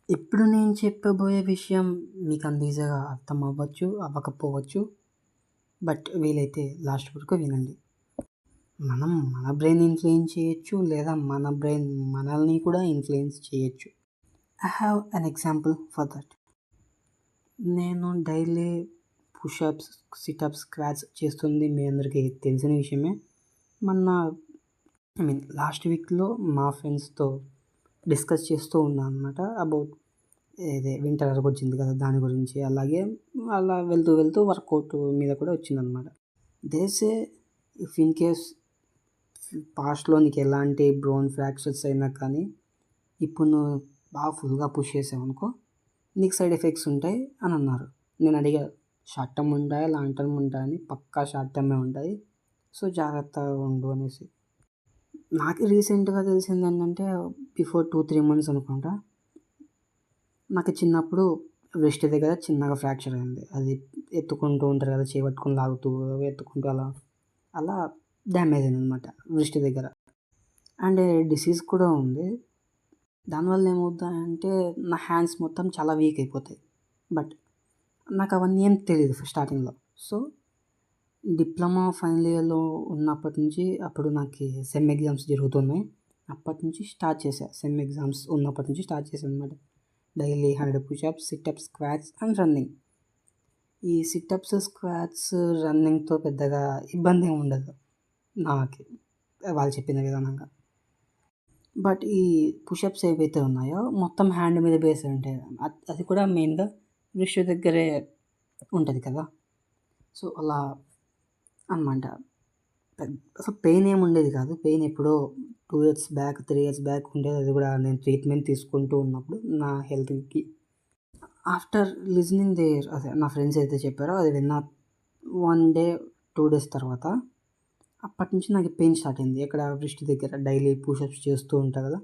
ఇప్పుడు నేను చెప్పబోయే విషయం మీకు అంత ఈజీగా అర్థం అవ్వచ్చు, అవ్వకపోవచ్చు. బట్ వీలైతే లాస్ట్ వరకు వినండి. మనం మన బ్రెయిన్ ఇన్‌ఫ్లుయెన్స్ చేయొచ్చు, లేదా మన బ్రెయిన్ మనల్ని కూడా ఇన్‌ఫ్లుయెన్స్ చేయొచ్చు. I have an example for that. నేను డైలీ పుషప్స్, సిటప్స్, స్క్వాట్స్ చేస్తుంది మీ అందరికీ తెలిసిన విషయమే. మొన్న లాస్ట్ వీక్‌లో మా ఫ్రెండ్స్‌తో డిస్కస్ చేస్తూ ఉన్నా అనమాట అబౌట్ వింటర్ వచ్చింది కదా దాని గురించి. అలాగే అలా వెళ్తూ వెళ్తూ వర్కౌట్ మీద కూడా వచ్చిందనమాట. They say if in case పాస్ట్‌లో నీకు ఎలాంటి బోన్ ఫ్రాక్చర్స్ అయినా కానీ ఇప్పుడు నువ్వు బాగా ఫుల్‌గా పుష్ చేసావనుకో నీకు సైడ్ ఎఫెక్ట్స్ ఉంటాయి అని అన్నారు. నేను అడిగా షార్ట్ టర్మ్ ఉంటాయా, లాంగ్ టర్మ్ ఉంటాయా అని. పక్కా షార్ట్ టర్మే ఉంటాయి, సో జాగ్రత్తగా ఉండు అనేసి. నాకు రీసెంట్‌గా తెలిసింది ఏంటంటే బిఫోర్ 2-3 మంత్స్ అనుకుంటా, నాకు చిన్నప్పుడు వ్రిస్ట్ దగ్గర చిన్నగా ఫ్రాక్చర్ అయింది. అది ఎత్తుకుంటూ ఉంటారు కదా, చేపట్టుకొని లాగుతూ ఎత్తుకుంటూ అలా అలా డ్యామేజ్ అయిందనమాట వ్రిస్ట్ దగ్గర. అండ్ డిసీజ్ కూడా ఉంది. దానివల్ల ఏమవుద్దంటే నా హ్యాండ్స్ మొత్తం చాలా వీక్ అయిపోతాయి. బట్ నాకు అవన్నీ ఏం తెలీదు స్టార్టింగ్‌లో. సో డిప్లొమా ఫైనల్ ఇయర్‌లో ఉన్నప్పటి నుంచి అప్పుడు నాకు సెమ్ ఎగ్జామ్స్ జరుగుతున్నాయి. అప్పటి నుంచి స్టార్ట్ చేశా. సెమ్ ఎగ్జామ్స్ ఉన్నప్పటి నుంచి స్టార్ట్ చేశాననమాట. Daily 100 push-ups, sit-ups, squats and running. ఈ సిటప్స్, స్క్వాట్స్, రన్నింగ్‌తో పెద్దగా ఇబ్బంది ఏమి ఉండదు నాకి, వాళ్ళు చెప్పిన విధానంగా. బట్ ఈ పుషప్స్ ఏవైతే ఉన్నాయో మొత్తం హ్యాండ్ మీద బేస్ ఉంటాయి. అది కూడా మెయిన్‌గా రిస్ట్ దగ్గరే ఉంటుంది కదా. సో అలా అనమాట. అసలు పెయిన్ ఏమి ఉండేది కాదు. పెయిన్ ఎప్పుడో 2 ఇయర్స్ బ్యాక్, 3 ఇయర్స్ బ్యాక్ ఉండేది. అది కూడా నేను ట్రీట్మెంట్ తీసుకుంటూ ఉన్నప్పుడు నా హెల్త్‌కి. ఆఫ్టర్ లిజనింగ్ అదే నా ఫ్రెండ్స్ అయితే చెప్పారో అది విన్న 1 డే, 2 డేస్ తర్వాత అప్పటి నుంచి నాకు పెయిన్ స్టార్ట్ అయింది. ఎక్కడ వ్రిస్ట్ దగ్గర డైలీ పుషప్స్ చేస్తూ ఉంటా కదా,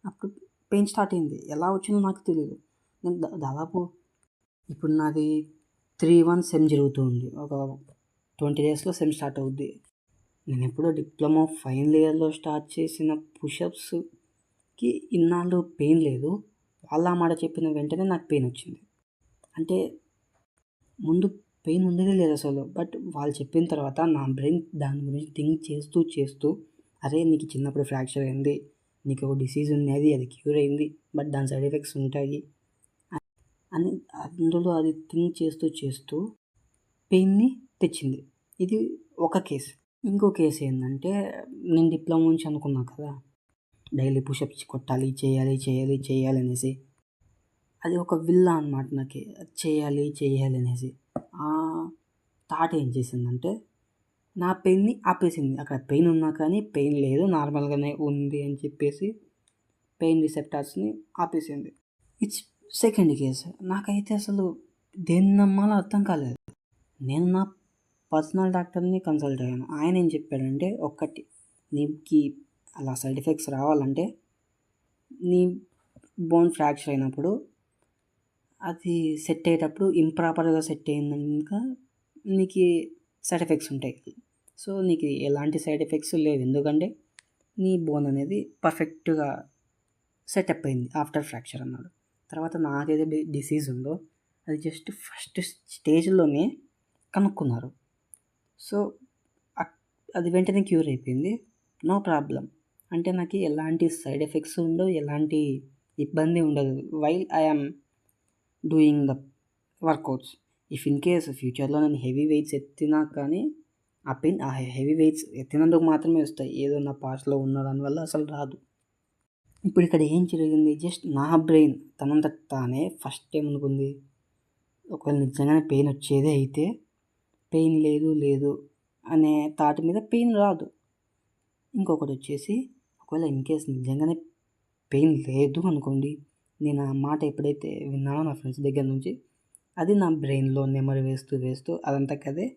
అప్పుడు పెయిన్ స్టార్ట్ అయింది. ఎలా వచ్చిందో నాకు తెలీదు. నేను దాదాపు ఇప్పుడు నాది 3-1 సెమ్ జరుగుతూ ఉంది. ఒక 20 డేస్‌లో సెమ్ స్టార్ట్ అవుద్ది. నేను ఎప్పుడో డిప్లొమా ఫైనల్ ఇయర్‌లో స్టార్ట్ చేసిన పుషప్స్‌కి ఇన్నాళ్ళు పెయిన్ లేదు. వాళ్ళ మాట చెప్పిన వెంటనే నాకు పెయిన్ వచ్చింది. అంటే ముందు పెయిన్ ఉండేదే లేదు అసలు. బట్ వాళ్ళు చెప్పిన తర్వాత నా బ్రెయిన్ దాని గురించి థింక్ చేస్తూ చేస్తూ అరే నీకు చిన్నప్పుడు ఫ్రాక్చర్ అయింది, నీకు ఒక డిసీజ్ ఉన్నది, అది క్యూర్ అయింది, బట్ దాని సైడ్ ఎఫెక్ట్స్ ఉంటాయి అని అందులో అది థింక్ చేస్తూ చేస్తూ పెయిన్‌ని తెచ్చింది. ఇది ఒక కేస్. ఇంకో కేస్ ఏందంటే నేను డిప్లొమా నుంచి అనుకున్నా కదా, డైలీ పుషప్స్ కొట్టాలి, చేయాలి, చేయాలి, చేయాలి అనేసి. అది ఒక విల్ల అనమాట నాకి. చేయాలి, చేయాలి అనేసి. ఆ థాట్ ఏం చేసిందంటే నా పెయిన్‌ని ఆపేసింది. అక్కడ పెయిన్ ఉన్నా కానీ పెయిన్ లేదు, నార్మల్‌గానే ఉంది అని చెప్పేసి పెయిన్ రిసెప్టార్స్‌ని ఆపేసింది. It's second case. నాకైతే అసలు దేన్ని నమ్మాలో అర్థం కాలేదు. నేను నా పర్సనల్ డాక్టర్‌ని కన్సల్ట్ అయ్యాను. ఆయన ఏం చెప్పాడంటే ఒక్కటి, నీకి అలా సైడ్ ఎఫెక్ట్స్ రావాలంటే నీ బోన్ ఫ్రాక్చర్ అయినప్పుడు అది సెట్ అయ్యేటప్పుడు ఇంప్రాపర్‌గా సెట్ అయిందనుక నీకు సైడ్ ఎఫెక్ట్స్ ఉంటాయి. సో నీకు ఎలాంటి సైడ్ ఎఫెక్ట్స్ లేవు. ఎందుకంటే నీ బోన్ అనేది పర్ఫెక్ట్‌గా సెటప్ అయింది ఆఫ్టర్ ఫ్రాక్చర్ అన్నాడు. తర్వాత నాకేదో డిసీజ్ ఉందో అది జస్ట్ ఫస్ట్ స్టేజ్‌లోనే కనుక్కున్నారు. సో అది వెంటనే క్యూర్ అయిపోయింది. No problem. అంటే నాకు ఎలాంటి సైడ్ ఎఫెక్ట్స్ ఉండవు, ఎలాంటి ఇబ్బంది ఉండదు while I am doing the workouts. If in case ఫ్యూచర్‌లో నేను హెవీ వెయిట్స్ ఎత్తినా కానీ ఆ పెయిన్ ఆ హెవీ వెయిట్స్ ఎత్తినందుకు మాత్రమే వస్తాయి. ఏదో నా పాస్ట్‌లో ఉన్న దానివల్ల అసలు రాదు. ఇప్పుడు ఇక్కడ ఏం జరిగింది, జస్ట్ నా బ్రెయిన్ తనంతట తానే ఫస్ట్ ఏమనుకుంది, ఒకవేళ నిజంగానే పెయిన్ వచ్చేదే అయితే పెయిన్ లేదు లేదు అనే థాట్ మీద పెయిన్ రాదు. ఇంకొకటి వచ్చేసి ఒకవేళ ఇన్ కేస్ నిజంగానే పెయిన్ లేదు అనుకోండి, నేను ఆ మాట ఎప్పుడైతే విన్నానో నా ఫ్రెండ్స్ దగ్గర నుంచి, అది నా బ్రెయిన్‌లో నెమరు వేస్తూ వేస్తూ అదంతకదే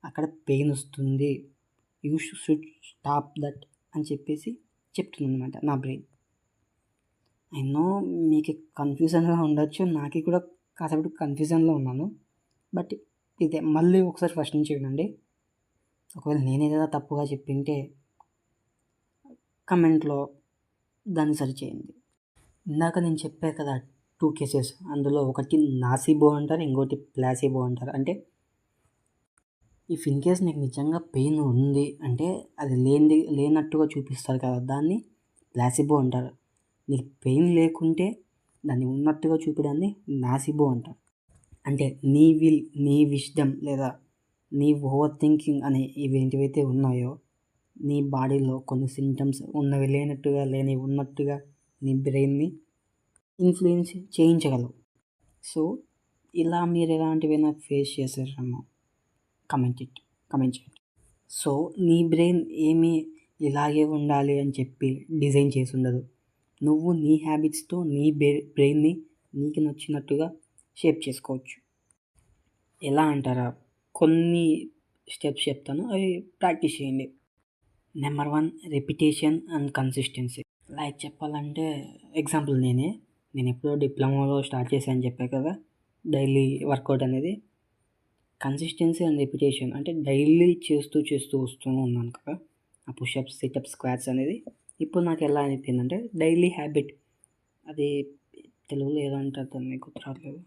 అక్కడ పెయిన్ వస్తుంది, యూ షుడ్ స్టాప్ దట్ అని చెప్పేసి చెప్తుందనమాట నా బ్రెయిన్. ఐ నో మీకు కన్ఫ్యూజన్‌గా ఉండొచ్చు. నాకి కూడా కాసేపు కన్ఫ్యూజన్‌లో ఉన్నాను. బట్ ఇదే మళ్ళీ ఒకసారి ఫస్ట్ నుంచి వినండి. ఒకవేళ నేనేదైనా తప్పుగా చెప్పింటే కమెంట్‌లో దాన్ని సరిచేయండి. ఇందాక నేను చెప్పా కదా, 2 కేసెస్. అందులో ఒకటి నాసిబో అంటారు, ఇంకోటి ప్లాసిబో అంటారు. అంటే ఇఫ్ ఇన్ కేస్ నీకు నిజంగా పెయిన్ ఉంది అంటే అది లేనట్టుగా చూపిస్తారు కదా, దాన్ని ప్లాసిబో అంటారు. నీకు పెయిన్ లేకుంటే దాన్ని ఉన్నట్టుగా చూపడాన్ని నాసిబో అంటారు. అంటే నీ విజ్డమ్ లేదా నీ ఓవర్ థింకింగ్ అనే ఇవేంటివైతే ఉన్నాయో నీ బాడీలో కొన్ని సింటమ్స్ ఉన్నవి లేనట్టుగా, లేనివి ఉన్నట్టుగా నీ బ్రెయిన్ని ఇన్ఫ్లుయెన్స్ చేయించగలవు. సో ఇలా మీరు ఎలాంటివైనా ఫేస్ చేశారేమో కమెంట్ చేయండి. సో నీ బ్రెయిన్ ఏమీ ఇలాగే ఉండాలి అని చెప్పి డిజైన్ చేసి ఉండదు. నువ్వు నీ హ్యాబిట్స్తో నీ బ్రెయిన్ని నీకు నచ్చినట్టుగా షేప్ చేసుకోవచ్చు. ఎలా అంటారా? కొన్ని స్టెప్స్ చెప్తాను, అవి ప్రాక్టీస్ చేయండి. Number 1 repetition and consistency. Like చెప్పాలంటే ఎగ్జాంపుల్ నేను ఎప్పుడో డిప్లొమాలో స్టార్ట్ చేశాను చెప్పా కదా డైలీ వర్కౌట్ అనేది. కన్సిస్టెన్సీ అండ్ రిపిటేషన్ అంటే డైలీ చేస్తూ వస్తూ ఉన్నాను కదా ఆ పుషప్స్, సిటప్స్, స్క్వాట్స్ అనేది. ఇప్పుడు నాకు ఎలా అనిపించిందంటే డైలీ హ్యాబిట్. అది తెలుగులో ఏదో అంటారు దాన్ని గుర్తురాట్లేదు,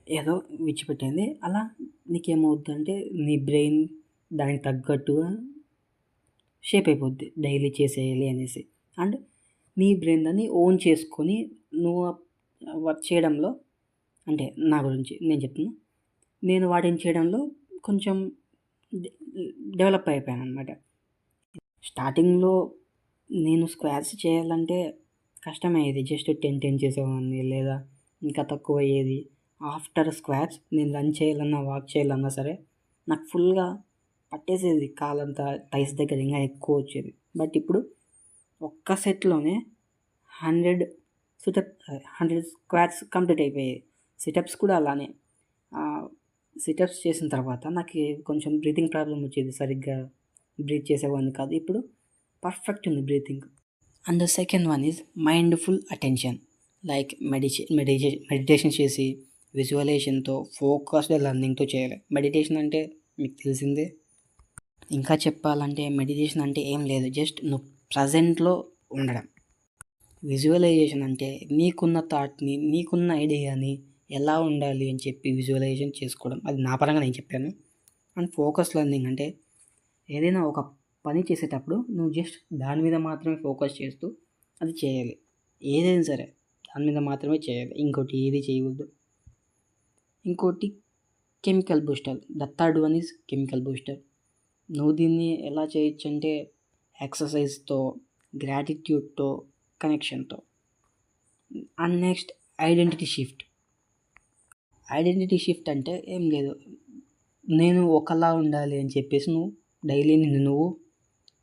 ఏదో విడిచిపెట్టింది. అలా నీకేమవుద్దంటే నీ బ్రెయిన్ దానికి తగ్గట్టుగా షేప్ అయిపోద్ది డైలీ చేసేయాలి అనేసి. అండ్ నీ బ్రెయిన్ దాన్ని ఓన్ చేసుకొని నువ్వు వర్క్ చేయడంలో, అంటే నా గురించి నేను చెప్తున్నా, నేను వాటిని చేయడంలో కొంచెం డెవలప్ అయిపోయాను అనమాట. స్టార్టింగ్లో నేను స్క్వాట్స్ చేయాలంటే కష్టమయ్యేది. జస్ట్ 10 చేసేవాడిని, లేదా ఇంకా తక్కువ అయ్యేది. ఆఫ్టర్ స్క్వాట్స్ నేను రన్ చేయాలన్నా, వాక్ చేయాలన్నా సరే నాకు ఫుల్గా పట్టేసేది, కాలంతా థైస్ దగ్గర ఇంకా ఎక్కువ వచ్చేది. బట్ ఇప్పుడు ఒక్క సెట్లోనే 100 స్క్వాట్స్ కంప్లీట్ అయిపోయాయి. సిటప్స్ కూడా అలానే. సిటప్స్ చేసిన తర్వాత నాకు కొంచెం బ్రీతింగ్ ప్రాబ్లం వచ్చేది, సరిగ్గా బ్రీత్ చేసేవాడిని కాదు. ఇప్పుడు పర్ఫెక్ట్ ఉంది breathing. And the second one is mindful attention. Like meditation చేసి విజువలైజేషన్తో, ఫోకస్డ్ లెర్నింగ్తో చేయాలి. మెడిటేషన్ అంటే మీకు తెలిసిందే. ఇంకా చెప్పాలంటే మెడిటేషన్ అంటే ఏం లేదు, జస్ట్ నువ్వు ప్రజెంట్లో ఉండడం. విజువలైజేషన్ అంటే నీకున్న థాట్ని, నీకున్న ఐడియాని ఎలా ఉండాలి అని చెప్పి విజువలైజేషన్ చేసుకోవడం. అది నా పరంగా నేను చెప్పాను. అండ్ ఫోకస్ లెర్నింగ్ అంటే ఏదైనా ఒక పని చేసేటప్పుడు నువ్వు జస్ట్ దాని మీద మాత్రమే ఫోకస్ చేస్తూ అది చేయాలి. ఏదైనా సరే దాని మీద మాత్రమే చేయాలి, ఇంకోటి ఏది చేయవద్దు. ఇంకోటి chemical booster. The third one is chemical booster. నువ్వు దీన్ని ఎలా చేయొచ్చు అంటే ఎక్సర్సైజ్తో, గ్రాటిట్యూడ్తో, కనెక్షన్తో. And next identity shift. Identity shift అంటే ఏం లేదు, నేను ఒకలా ఉండాలి అని చెప్పేసి నువ్వు డైలీ నువ్వు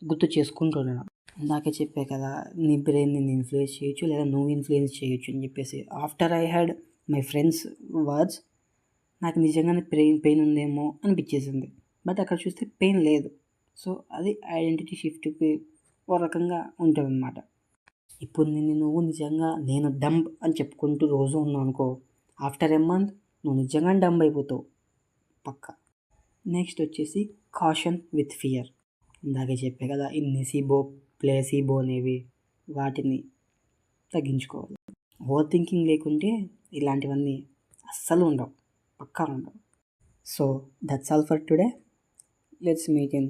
గుర్తు చేసుకుంటూ ఉండడం. ఇందాకే చెప్పే కదా నీ బ్రెయిన్ని ఇన్ఫ్లుయెన్స్ చేయొచ్చు లేదా నువ్వు ఇన్ఫ్లుయెన్స్ చేయొచ్చు అని చెప్పేసి. After I had my friends words నాకు నిజంగానే పెయిన్ ఉందేమో అనిపించేసింది. బట్ అక్కడ చూస్తే పెయిన్ లేదు. సో అది ఐడెంటిటీ షిఫ్ట్కి ఒక రకంగా ఉంటుంది అన్నమాట. ఇప్పుడు నువ్వు నిజంగా నేను డంబ్ అని చెప్పుకుంటూ రోజు ఉన్నావు అనుకో, ఆఫ్టర్ ఎ మంత్ నువ్వు నిజంగా డంబ్ అయిపోతావు పక్కా. నెక్స్ట్ వచ్చేసి కాషన్ విత్ ఫియర్. ఇందాకే చెప్పే కదా ఈ నెసిబో, ప్లేసిబో అనేవి, వాటిని తగ్గించుకోవాలి. ఓవర్ థింకింగ్ లేకుంటే ఇలాంటివన్నీ అస్సలు ఉండవు, పక్కా ఉండవు. So that's all for today. Let's meet in